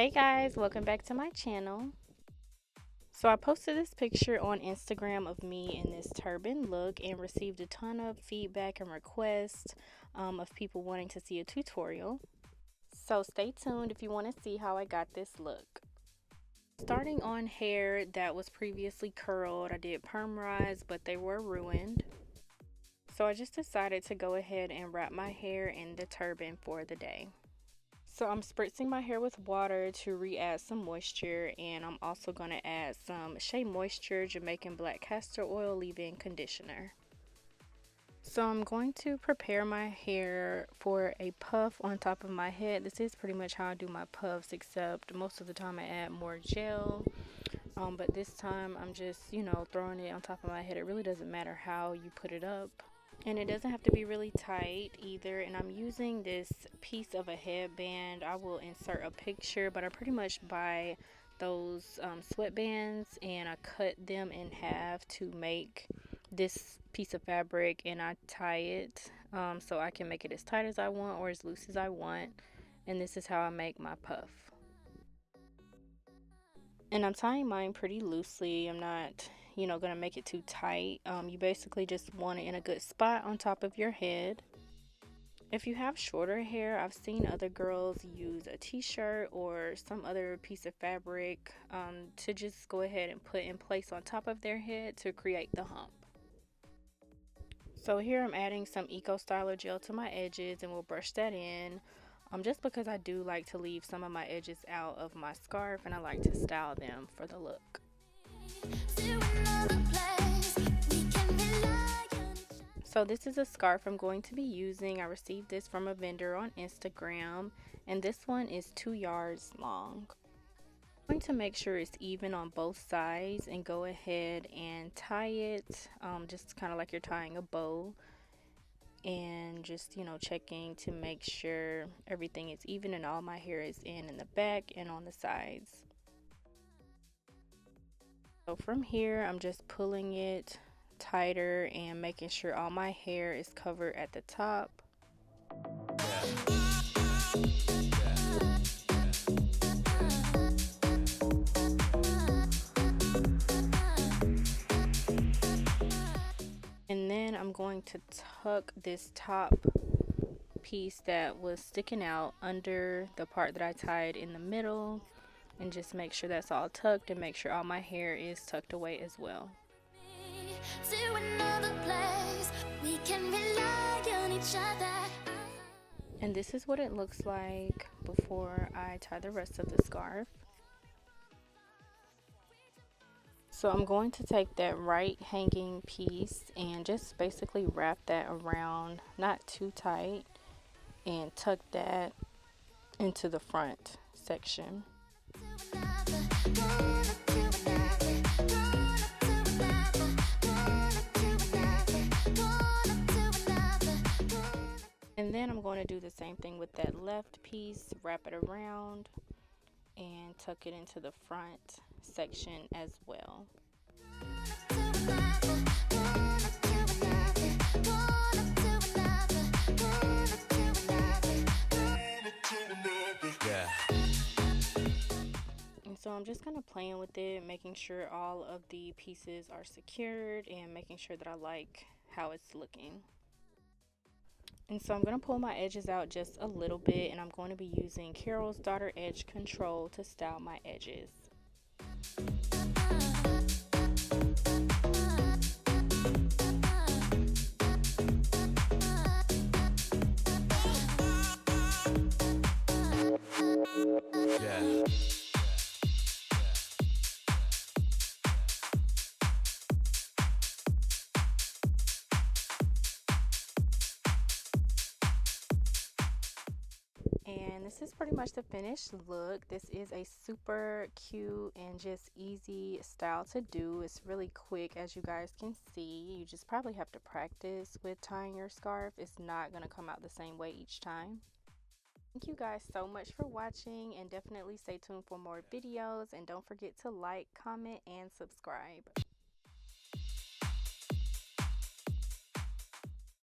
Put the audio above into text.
Hey guys, welcome back to my channel. So I posted this picture on Instagram of me in this turban look and received a ton of feedback and requests of people wanting to see a tutorial. So stay tuned if you want to see how I got this look. Starting on hair that was previously curled, I did permarize, but they were ruined. So I just decided to go ahead and wrap my hair in the turban for the day. So I'm spritzing my hair with water to re-add some moisture, and I'm also going to add some Shea Moisture Jamaican Black Castor Oil leave-in conditioner. So I'm going to prepare my hair for a puff on top of my head. This is pretty much how I do my puffs, except most of the time I add more gel. But this time I'm just, throwing it on top of my head. It really doesn't matter how you put it up. And it doesn't have to be really tight either. And I'm using this piece of a headband. I will insert a picture, but I pretty much buy those sweatbands and I cut them in half to make this piece of fabric, and I tie it so I can make it as tight as I want or as loose as I want. And this is how I make my puff. And I'm tying mine pretty loosely. I'm not gonna make it too tight. You basically just want it in a good spot on top of your head. If you have shorter hair, I've seen other girls use a t-shirt or some other piece of fabric to just go ahead and put in place on top of their head to create the hump. So here I'm adding some Eco Styler gel to my edges, and we'll brush that in. Just because I do like to leave some of my edges out of my scarf, and I like to style them for the look. So this is a scarf I'm going to be using. I received this from a vendor on Instagram, and this one is 2 yards long. I'm going to make sure it's even on both sides and go ahead and tie it just kind of like you're tying a bow. And just checking to make sure everything is even and all my hair is in the back and on the sides. So from here I'm just pulling it tighter and making sure all my hair is covered at the top. And then I'm going to tuck this top piece that was sticking out under the part that I tied in the middle, and just make sure that's all tucked and make sure all my hair is tucked away as well. And this is what it looks like before I tie the rest of the scarf. So I'm going to take that right hanging piece and just basically wrap that around, not too tight, and tuck that into the front section. And then I'm going to do the same thing with that left piece, wrap it around and tuck it into the front section as well. And so I'm just kind of playing with it, making sure all of the pieces are secured and making sure that I like how it's looking. And so I'm going to pull my edges out just a little bit, and I'm going to be using Carol's Daughter Edge Control to style my edges. Yeah. And this is pretty much the finished look. This is a super cute and just easy style to do. It's really quick, as you guys can see. You just probably have to practice with tying your scarf. It's not going to come out the same way each time. Thank you guys so much for watching, and definitely stay tuned for more videos, and don't forget to like, comment, and subscribe.